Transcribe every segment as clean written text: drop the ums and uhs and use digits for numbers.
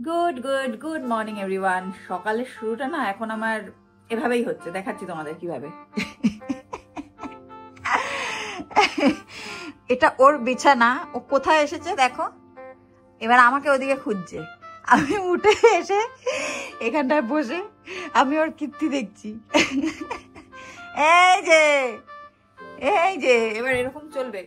Good morning everyone. সকালের শুরুটা না এখন আমার এভাবেই হচ্ছে, দেখাচ্ছি তোমাদের কিভাবে। এটা ওর বিছানা, ও কোথায় এসেছে দেখো, এবার আমাকে ওদিকে খুঁজছে। আমি উঠে এসে এখানটায় বসে আমি ওর কীর্তি দেখছি। এই যে এবার এরকম চলবে,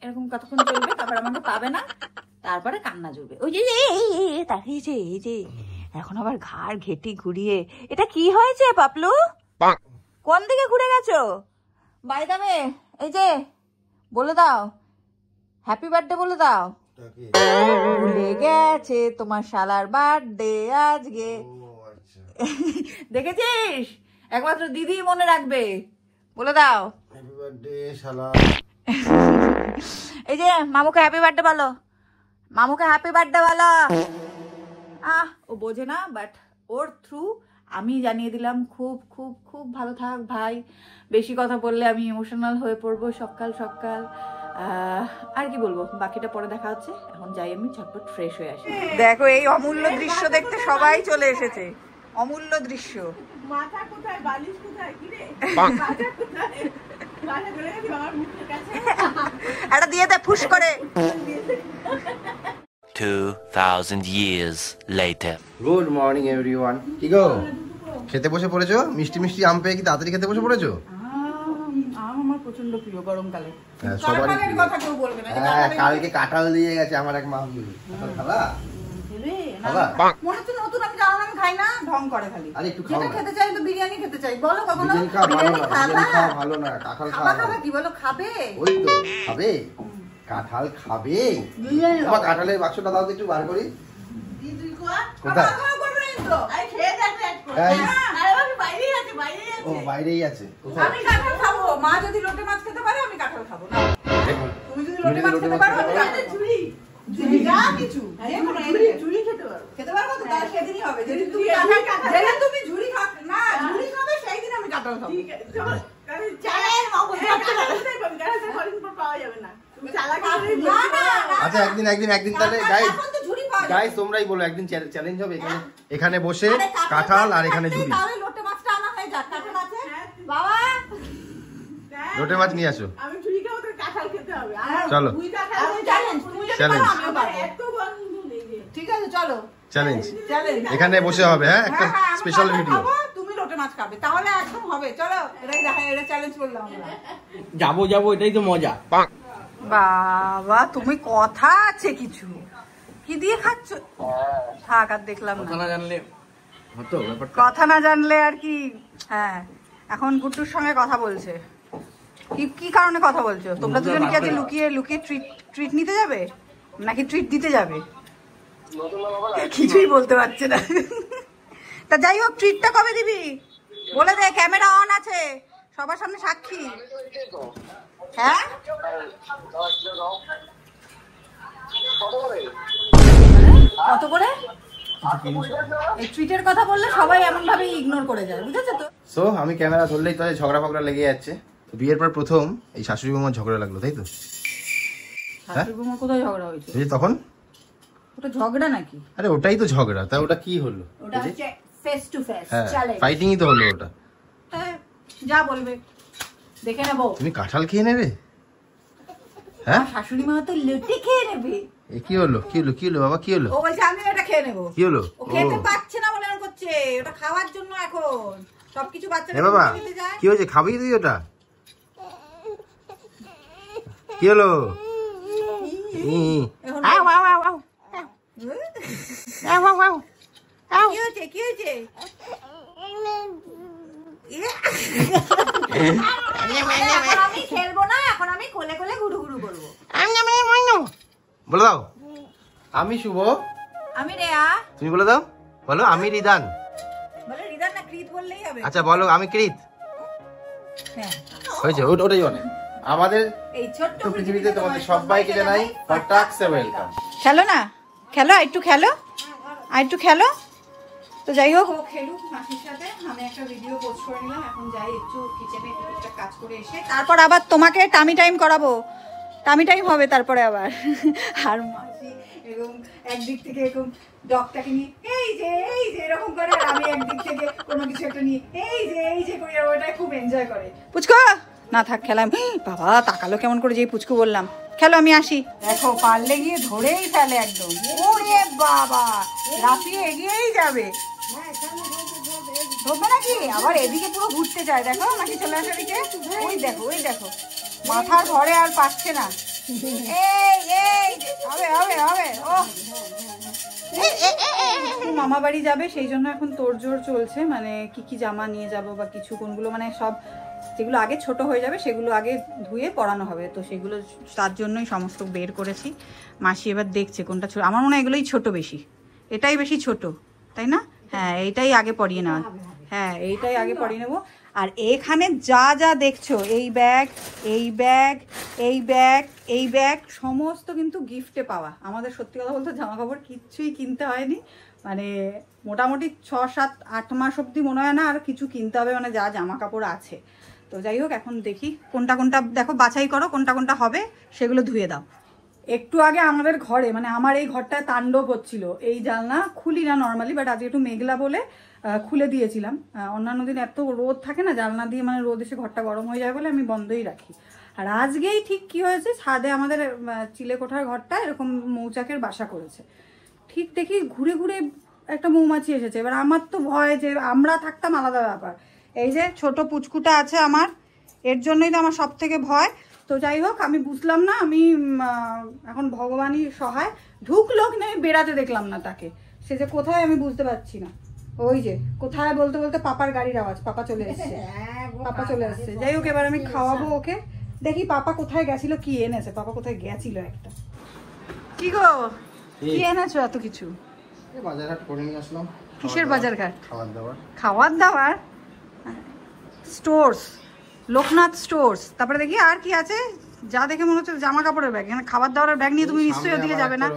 এরকম কতক্ষণ চলবে, তারপর আমাকে পাবে না, তারপরে কান্না জুড়বে। ওই যে তাকিয়েছে, এই যে এখন আবার ঘাড় ঘেটি ঘুরিয়ে। এটা কি হয়েছে পাপলু? কোন দিকে ঘুরে গেছো? বাই দা ওয়ে, এই যে বলে দাও হ্যাপি বার্থডে বলে দাও। ভুলে গেছে তোমার শালার বার্থডে আজকে। দেখেছিস, একমাত্র দিদি মনে রাখবে, বলে দাও হ্যাপি বার্থডে শালা। এই যে মামুকে হ্যাপি বার্থডে বলো, মামুকে হ্যাপি বার্থডে বলো। ও বোঝে না, বাট ওর থ্রু আমি জানিয়ে দিলাম। খুব খুব খুব ভালো থাক ভাই, বেশি কথা বললে আমি ইমোশনাল হয়ে পড়বো সকাল সকাল। আর কি বলবো, বাকিটা পরে দেখা হচ্ছে। এখন যাই আমি ঝটপট ফ্রেশ হয়ে আসি। দেখো এই অমূল্য দৃশ্য দেখতে সবাই চলে এসেছে। অমূল্য দৃশ্য। মাথা কোথায়, বালিশ কোথায়, কি রে মাথা কোথায়? এটা দিয়ে দে ফুস করে। 2000 years later. Good morning everyone. কি গো, খেতে বসে পড়েছো? মিষ্টি মিষ্টি আম পেয়ে কি তাড়াতাড়ি খেতে বসে পড়েছো? আম আমার প্রচন্ড প্রিয় গরমকালে। সবারই কথা কেউ বলবে না। কালকে কাঁঠাল দিয়ে গেছে আমার এক মামি। কাঁঠাল খাবা? মনে হচ্ছে নতুন, আমি জানো আমি খাই না, ঢং করে খালি। যেটা খেতে চাই তো বিরিয়ানি খেতে চাই। বলো কখনো বিরিয়ানি খাবা? ভালো না, কাঁঠাল খাবা। কি বলো খাবে? ওই তো খাবে, কাঁঠাল খাবে। তোমার কাঁঠালের বাক্সটা দাও তো একটু বার করি। কোথায়? ও বাইরেই আছে। আমি কাঁঠাল খাবো। মা যদি লোটে মাছ খেতে পারে আমি কাঁঠাল খাবো না। তুমি যদি লোটে মাছ খেতে পারো আমি কাঁঠাল ঝুড়ি যা কিছু ঝুড়ি খেতে পারবো তো তার সেদিনই হবে। যদি তুমি তুমি ঝুড়ি খাও না, ঝুড়ি খাবে সেই দিন আমি কাঁঠাল খাবো। ঠিক আছে চলো। আচ্ছা একদিন তাহলে গাইস তোমরাই বলো, একদিন চ্যালেঞ্জ হবে এখানে বসে কাঁঠাল আর এখানে ঝুড়ি। লোটে মাছটা আনা হয়ে যাক, কাঁঠাল আছে বাবা, লোটে মাছ নিয়ে আসো। আমি ঝুড়ি খাবো তো কাঁঠাল খেতে হবে। চলো চ্যালেঞ্জ। ঠিক আছে চলো চ্যালেঞ্জ এখানে বসে হবে। হ্যাঁ একটা স্পেশাল ভিডিও। তুমি লোটে মাছ খাবে তাহলে একদম হবে। চলো এটাই দেখা, এটা চ্যালেঞ্জ করলাম আমরা। যাবো এটাই তো মজা। বাবা তুমি কথা আছে কিছু, কি দিয়ে খাচ্ছ? থাক আর দেখলাম না। কথা না জানলে হতো ব্যাপারটা। কথা না জানলে আর কি। হ্যাঁ এখন গুড্ডুর সঙ্গে কথা বলছে। কি কারণে কথা বলছো? তোমরা দুজন কি আজকে লুকিয়ে ট্রিট নিতে যাবে নাকি ট্রিট দিতে যাবে? কিছুই বলতে পারছে না। তা যাই হোক, ট্রিটটা কবে দিবি বলে দে, ক্যামেরা অন আছে, সবার সামনে সাক্ষী। হ্যাঁ কত করে? এই ট্রিটের কথা বললে সবাই এমন ভাবে ইগনোর করে যায়, বুঝেছো তো? সো আমি ক্যামেরা ধরলেই তো ঝগড়া ফগড়া লেগে যাচ্ছে। বিয়ের পর প্রথম এই শাশুড়ি বৌমার ঝগড়া লাগলো, তাই তো? শাশুড়ি বৌমা কোথায় ঝগড়া হয়েছে? তখন ওটা ঝগড়া নাকি? আরে ওটাই তো ঝগড়া। তা ওটা কি হলো? ওটা হচ্ছে ফেস টু ফেস চ্যালেঞ্জ, ফাইটিংই তো হলো ওটা। যা বলবে দেখে নেব। তুমি কাঁঠাল খেয়ে নেবে? হ্যাঁ শাশুড়ি মা তো লুটি খেয়ে নেবে। এ কি হলো বাবা, কি হলো? ও বলছে আমি এটা খেয়ে নেব। কি হলো? ও খেতে পাচ্ছে না বলে এরকম করছে। ওটা খাওয়ার জন্য এখন সবকিছু বাচ্চারা বাবা খেতে যায়। কি হয়েছে, খাবি তুই ওটা? কি হলো? কি হয়েছে? আমি খেলবো না, এখন আমি কোলে কোলে ঘুরু ঘুরু করবো। বলে দাও আমি শুভ। আমি রেয়া। তুমি বলে দাও। বলো আমি রিদান। বলে রিদান না, কৃত বললেই হবে। আচ্ছা বলো আমি কৃত। হ্যাঁ হয়েছে, ওটাই অনেক। আমাদের এই ছোট্ট পৃথিবীতে তোমাদের সবাইকে জানাই ফরটাক্সে ওয়েলকাম। খেলো না, খেলো একটু, খেলো আর একটু খেলো। তো যাই হোক, ও খেলুক মাসির সাথে, আমি একটা ভিডিও পোস্ট করে নিলাম। এখন যাই একটু কিচেনে একটু কাজ করে এসে তারপর আবার তোমাকে টামি টাইম করাবো। টামি টাইম হবে তারপরে আবার। আর মাসি এরকম একদিক থেকে এরকম ডগটাকে নিয়ে এই যে এরকম করে, আর আমি একদিক থেকে কোনো কিছু একটা নিয়ে এই যে করি, ওটাই খুব এনজয় করে। পুচকু না থাক খেলাম, বাবা তাকালো কেমন করে, যে পুচকু বললাম খেলো আমি আসি। দেখো পারলে গিয়ে ধরেই ফেলে একদম, ওরে বাবা লাফিয়ে এগিয়েই যাবে, ধরবে নাকি আবার এদিকে পুরো ঘুরতে চায়। দেখো নাকি চলে আসে এদিকে, ওই দেখো মাথার ঘরে আর পাচ্ছে না। হবে ও মামা বাড়ি যাবে, সেই জন্য এখন তোড়জোড় চলছে, মানে কি জামা নিয়ে যাব বা কিছু কোনগুলো, মানে সব যেগুলো আগে ছোট হয়ে যাবে সেগুলো আগে ধুয়ে পরানো হবে, তো সেগুলো তার জন্যই সমস্ত বের করেছি। মাসি এবার দেখছে কোনটা ছোট, আমার মনে হয় এগুলোই ছোট বেশি, এটাই বেশি ছোট তাই না? হ্যাঁ এইটাই আগে পরিয়ে নেওয়া, হ্যাঁ এইটাই আগে পরিয়ে নেবো। আর এখানে যা দেখছো এই ব্যাগ সমস্ত কিন্তু গিফটে পাওয়া। আমাদের সত্যি কথা বলতে জামা কাপড় কিচ্ছুই কিনতে হয়নি, মানে মোটামুটি 6-7-8 মাস অবধি মনে হয় না আর কিছু কিনতে হবে, মানে যা জামা কাপড় আছে। তো যাই হোক এখন দেখি কোনটা দেখো বাছাই করো কোনটা হবে, সেগুলো ধুয়ে দাও। একটু আগে আমাদের ঘরে, মানে আমার এই ঘরটায় তাণ্ডব হচ্ছিল, এই জানলা খুলি না নর্মালি, বাট আজকে একটু মেঘলা বলে খুলে দিয়েছিলাম। অন্যান্য দিন এত রোদ থাকে না, জানলা দিয়ে মানে রোদ এসে ঘরটা গরম হয়ে যায় বলে আমি বন্ধই রাখি। আর আজকেই ঠিক কি হয়েছে, ছাদে আমাদের চিলেকোঠার ঘরটা এরকম মৌচাকের বাসা করেছে, ঠিক দেখি ঘুরে একটা মৌমাছি এসেছে। এবার আমার তো ভয়, যে আমরা থাকতাম আলাদা ব্যাপার, এই যে ছোট পুচকুটা আছে আমার, এর জন্যই তো আমার সব থেকে ভয়। তো যাই হোক আমি বুঝলাম না, আমি এখন ভগবানই সহায়, ঢুকলো কি না বেড়াতে দেখলাম না তাকে, সে যে কোথায় আমি বুঝতে পারছি না। ওই যে কোথায় বলতে পাপার গাড়ির আওয়াজ, পাপা চলে এসছে। যাই হোক এবার আমি খাওয়াবো ওকে, দেখি পাপা কোথায় গেছিল, কি এনেছে, পাপা কোথায় গেছিল একটা। কি গো কি এনেছো এত কিছু? বাজারঘাট করে নিয়ে আসলাম। কিসের বাজারঘাট? খাবার দাবার স্টোর্স, লোকনাথ স্টোর্স। তারপরে দেখি আর কি আছে, যা দেখে মনে হচ্ছে জামা কাপড়ের ব্যাগ, এখানে খাবার দাবারের ব্যাগ নিয়ে তুমি নিশ্চয়ই ওদিকে যাবে না।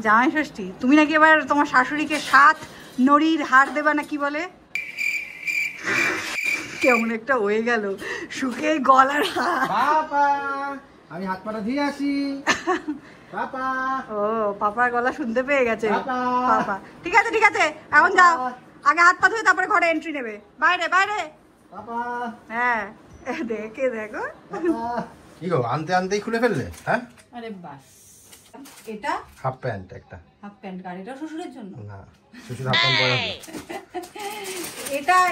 জামাই ষষ্ঠী তুমি নাকি এবার তোমার শাশুড়িকে 7 নড়ির হার দেবা না কি বলে, কেমন একটা হয়ে গেল সুখে গলার আমি হাত পাটা ধুয়ে আসি। ও পাপার গলা শুনতে পেয়ে গেছে পাপা। ঠিক আছে এখন যাও, আগে হাত পা ধুয়ে তারপরে ঘরে এন্ট্রি নেবে, বাইরে হ্যাঁ দেখো কি গো আনতেই খুলে ফেললে? হ্যাঁ আরে বাস, এটা হাফ প্যান্ট, একটা হাফ প্যান্ট, গাড়িটা শ্বশুরের জন্য না, শ্বশুর হাফ প্যান্ট পরে।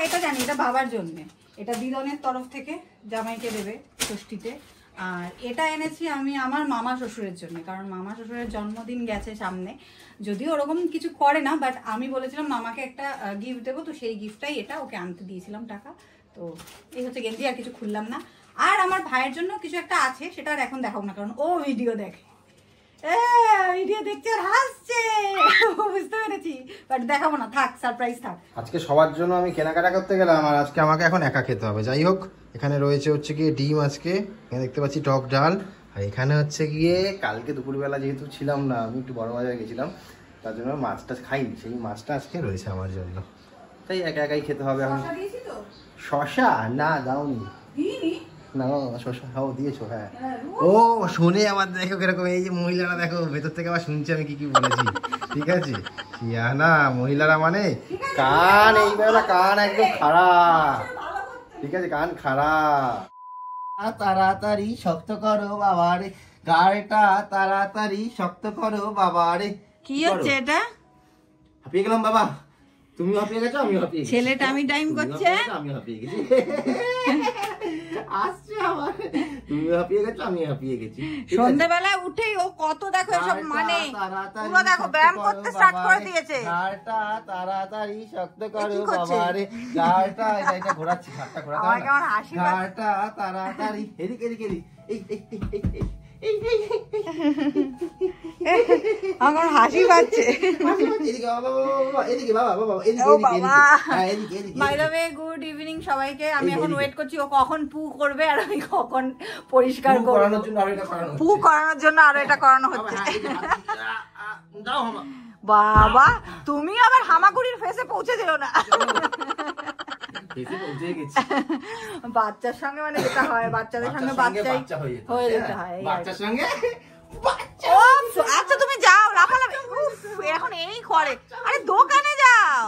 এটা জানি এটা বাবার জন্য, এটা দিদনের তরফ থেকে জামাইকে দেবে ষষ্ঠীতে। আর এটা এনেছি আমি আমার মামা শ্বশুরের জন্য, কারণ মামা শ্বশুরের জন্মদিন গেছে সামনে, যদিও ওরকম কিছু করে না, বাট আমি বলেছিলাম মামাকে একটা গিফট দেবো, তো সেই গিফটটাই এটা, ওকে আনতে দিয়েছিলাম টাকা। তো এই হচ্ছে গেঞ্জি, আর কিছু খুললাম না। আর আমার ভাইয়ের জন্য কিছু একটা আছে, সেটা আর এখন দেখাবো না, কারণ ও ভিডিও দেখে, ভিডিও দেখছে আর হাসছে, বুঝতে পেরেছি, বাট দেখাবো না, থাক সারপ্রাইজ থাক। আজকে সবার জন্য আমি কেনাকাটা করতে গেলাম, আর আজকে আমাকে এখন একা খেতে হবে। যাই হোক এখানে রয়েছে হচ্ছে গিয়ে ডিম, আজকে এখানে দেখতে পাচ্ছি টক ডাল, আর এখানে হচ্ছে গিয়ে কালকে দুপুরবেলা যেহেতু ছিলাম না, আমি একটু বড় বাজারে গেছিলাম, তার জন্য মাছটা খাইনি, সেই মাছটা আজকে রয়েছে আমার জন্য, তাই একাই খেতে হবে। এখন শশা না দাওনি না, শশা খাও দিয়েছো? হ্যাঁ। ও শুনে আমার দেখো কিরকম, এই যে মহিলারা দেখো ভেতর থেকে আবার শুনছে আমি কি বলেছি, ঠিক আছে? না মহিলারা মানে কান, এইবেলা কান একদম খারাপ, ঠিক আছে, কান খারাপ। তাড়াতাড়ি শক্ত করো বাবারে, গাড়িটা তাড়াতাড়ি শক্ত করো বাবারে। কি হচ্ছে এটা? হাঁপিয়ে গেলাম বাবা, তুমি হাঁপিয়ে গেছো, আমি হাঁপিয়ে গেছি। ছেলেটা আমি টাইম করছে, আমি হাঁপিয়ে গেছি। আসছে আমার, তুমি হাঁপিয়ে গেছো, আমি হাঁপিয়ে গেছি। সন্ধ্যাবেলা উঠেই ও কত দেখো এসব, মানে পুরো দেখো ব্যায়াম করতে স্টার্ট করে দিয়েছে। গাড়িটা তাড়াতাড়ি শক্ত করো বাবারে, গাড়িটা এটা ঘোরাচ্ছি, হাতটা ঘোরাতে হবে না, গাড়িটা তাড়াতাড়ি এদিকে আমার হাসি পাচ্ছে। গুড ইভিনিং সবাইকে, আমি এখন ওয়েট করছি ও কখন পু করবে আর আমি কখন পরিষ্কার করব। পু করানোর জন্য আরো এটা করানো হচ্ছে। বাবা তুমি আবার হামাগুড়ির ফেসে পৌঁছে দিল না। বাচ্চার সঙ্গে মানে যেটা হয়, বাচ্চাদের সঙ্গে বাচ্চাই হয়ে যেতে হয়, বাচ্চার সঙ্গে আচ্ছা তুমি যাও, লাফালাফি এখন এই করে। আরে দোকানে যাও।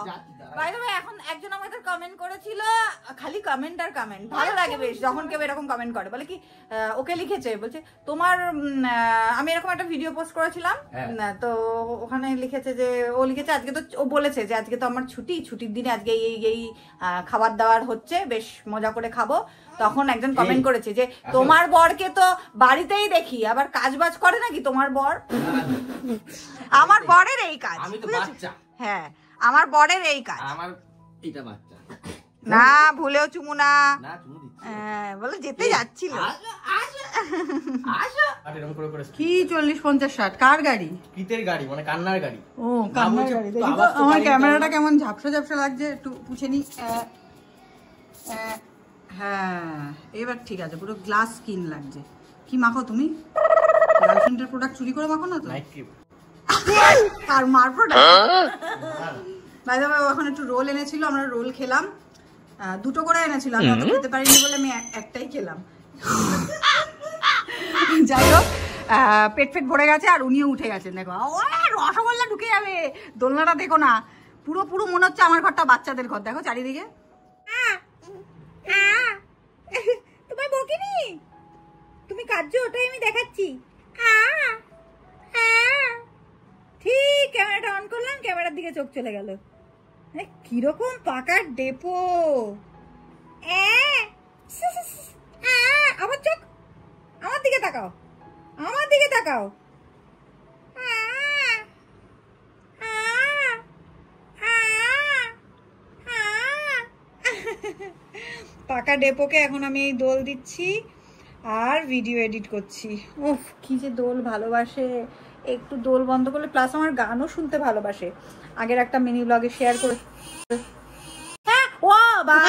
বাই দ্য ওয়ে, এখন একজন আমাদের কমেন্ট করেছিল, খালি কমেন্ট আর কমেন্ট, ভালো লাগে বেশ যখন কেউ এরকম কমেন্ট করে। বলে কি, ওকে লিখেছে, বলছে তোমার আমি এরকম একটা ভিডিও পোস্ট করেছিলাম, তো ওখানে লিখেছে যে, ও লিখেছে আজকে তো, ও বলেছে যে আজকে তো আমার ছুটির দিনে আজকে এই খাবার দাবার হচ্ছে, বেশ মজা করে খাবো। তখন একজন কমেন্ট করেছে যে তোমার বরকে তো বাড়িতেই দেখি, আবার কাজ বাজ করে নাকি তোমার বর? আমার বরের এই কাজ, আমি তো বাচ্চা। হ্যাঁ, আমার বরের এই কাজ। আমার এটা বাচ্চা না, ভুলেও চুমু না, না চুমু দিচ্ছি। বলে যেতে যাচ্ছিল। কি 40-50-60 কার গাড়ি? পিতের গাড়ি, মানে কান্নার গাড়ি। ও কান্নার গাড়ি। দেখি তো আমার ক্যামেরাটা কেমন ঝাপসা ঝাপসা লাগছে, একটু পুছে নি। হ্যাঁ এবার ঠিক আছে, পুরো গ্লাস স্কিন লাগছে। কি মাখো তুমি? গার্লফ্রেন্ডের প্রোডাক্ট চুরি করে মাখো না তো? Night cream. আর মার প্রোডাক্ট। ভাই দাদা এখন একটু রোল এনেছিল, আমরা রোল খেলাম, 2টো করে এনেছিল, আমি অত খেতে পারিনি বলে আমি একটাই খেলাম। যাই হোক, পেট ভরে গেছে আর উনিও উঠে গেছেন। দেখো রসগোল্লা ঢুকে যাবে, দোলনাটা দেখো না, পুরো মনে হচ্ছে আমার ঘরটা বাচ্চাদের ঘর। দেখো চারিদিকে। তোমার বকিনি, তুমি কাঁদছো, ওটাই আমি দেখাচ্ছি। ঠিক ক্যামেরাটা অন করলাম, ক্যামেরার দিকে চোখ চলে গেল। কিরকম পাকার ডেপো। আমার চোখ, আমার দিকে তাকাও, আমার দিকে তাকাও। পাকা ডেপোকে এখন আমি এই দোল দিচ্ছি আর ভিডিও এডিট করছি। উফ, কি যে দোল ভালোবাসে। একটু দোল বন্ধ করলে, প্লাস আমার গানও শুনতে ভালোবাসে। আগের একটা মিনি ব্লগে শেয়ার করে। হ্যাঁ, ও বাবা,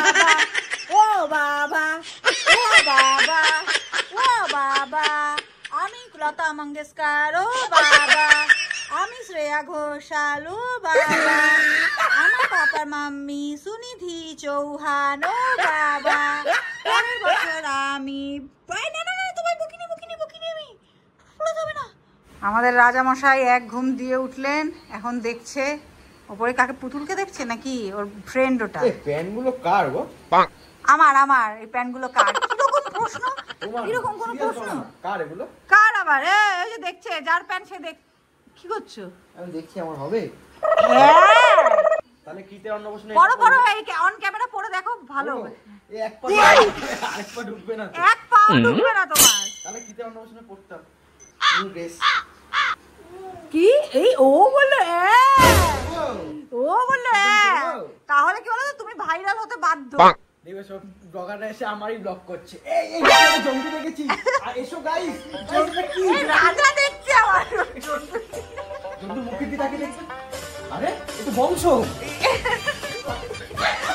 ও বাবা, ও বাবা, ও বাবা, আমি লতা মঙ্গেশকর, ও বাবা, আমি শ্রেয়া ঘোষাল, ও বাবা, আমার পাপার মাম্মি সুনিধি চৌহান, ও বাবা, পরের বছর আমি। তোমার বকিনি আমি পুরো যাবে না। আমাদের রাজামশাই এক ঘুম দিয়ে উঠলেন, এখন দেখছে ওপরে কাকে, পুতুলকে দেখছে নাকি ওর ফ্রেন্ড? ওটা প্যান্টগুলো কার গো? আমার এই প্যান্টগুলো কার? কিরকম প্রশ্ন, এরকম কোন প্রশ্ন? কার এগুলো? কার আবার? এই যে দেখছে, যার প্যান্ট সে দেখ। কি করছো? আমি দেখছি আমার হবে। হ্যাঁ, তাহলে কিতে অন্নপ্রাশনে বড় এই অন ক্যামেরা পরে দেখো ভালো হবে। এই এক পা আরেক পা ঢুকবে না তো? এক পা ঢুকবে না তোমার। তাহলে কিতে অন্নপ্রাশনে পড়তাম নিউ ড্রেস। কি এই ও বললো, ও বললো, তাহলে কি বলো, তুমি ভাইরাল হতে বাধ্য। দেখবে সব ব্লগাররা এসে আমারই ব্লগ করছে। এই জঙ্গি দেখেছি, আর এসো গাইস, কি রাজা দেখছে আমার জঙ্গি মুখে দিয়ে তাকে দেখছে। আরে এটা বংশ।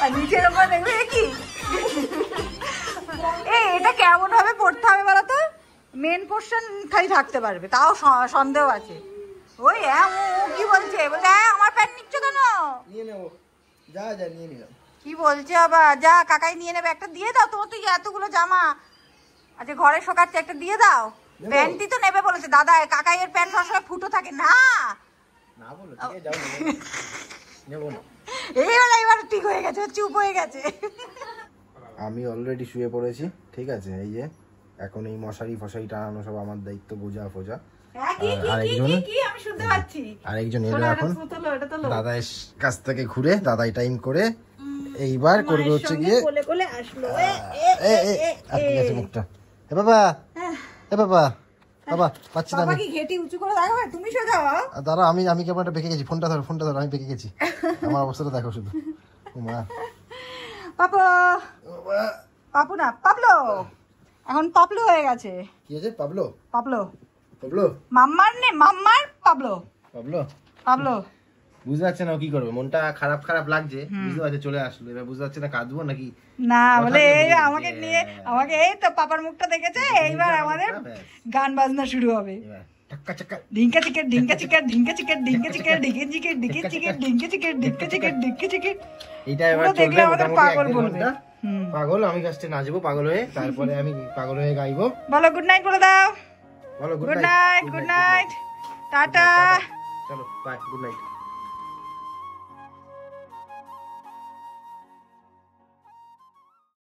আর নিচের উপর দেখবে কি, এটা কেমন ভাবে পড়তে হবে বলো তো? মেন পোর্শন খালি থাকতে পারবে, তাও সন্দেহ আছে। ওই ও কি বলছে, বলছে আমার প্যান্ট নিচ্ছ কেন? নিয়ে নেবো, যা নিয়ে নিলাম। কি বলছে আবার? যা, কাকাই নিয়ে নেবে, একটা দিয়ে দাও। তোমার তো এতগুলো জামা, আচ্ছা ঘরে শোকাচ্ছে, একটা দিয়ে দাও। প্যান্টই তো নেবে বলেছে দাদা, কাকাই এর প্যান্ট সবসময় ফুটো থাকে না। না বলো, ঠিক আছে যাও, নেবো না। এইবার ঠিক হয়ে গেছে, চুপ হয়ে গেছে। আমি অলরেডি শুয়ে পড়েছি, ঠিক আছে। এই যে এখন এই মশারি ফশারি টানানো সব আমার দায়িত্ব, বোঝা ফোজা। আরেকজন এলো এখন দাদার কাছ থেকে ঘুরে, দাদাই টাইম করে এইবার করবে হচ্ছে গিয়ে মুখটা। এ বাবা, এ বাবা, বাবা পাচ্ছি না আমি। ঘেটি উঁচু করে রাখবে, তুমি সোজাও। দাঁড়া, আমি কেমন বেঁকে গেছি। ফোনটা ধরো, আমি বেঁকে গেছি। আমার অবস্থাটা দেখো শুধু। মা পাপু, পাপু না পাবলো, এখন পাবলো হয়ে গেছে। কি হয়েছে? পাবলো পাবলো বুঝতে পারছে না কি করবে, মনটা খারাপ লাগছে, বুঝতে পারছে, চলে আসলো। এবার বুঝতে পারছে না কাঁদবো নাকি না, বলে এই আমাকে নিয়ে, আমাকে এই তো পাপার মুখটা দেখেছে, এইবার আমাদের গান বাজনা শুরু হবে। ঢিঙ্কা চিকেট, ঢিঙ্কা চিকেট, ঢিঙ্কা চিকেট, ঢিঙ্কা চিকেট, ঢিঙ্কে চিকেট, ঢিঙ্কে চিকেট, ঢিঙ্কে চিকেট, ঢিঙ্কে চিকেট, ঢিঙ্কে চিকেট। এটা এবার দেখলে আমাদের পাগল বলবে। পাগল, আমি ফার্স্টে নাচবো পাগল হয়ে, তারপরে আমি পাগল হয়ে গাইবো। বলো গুড নাইট বলে দাও। বলো good night, good night, tata. চলো বাই, গুড নাইট।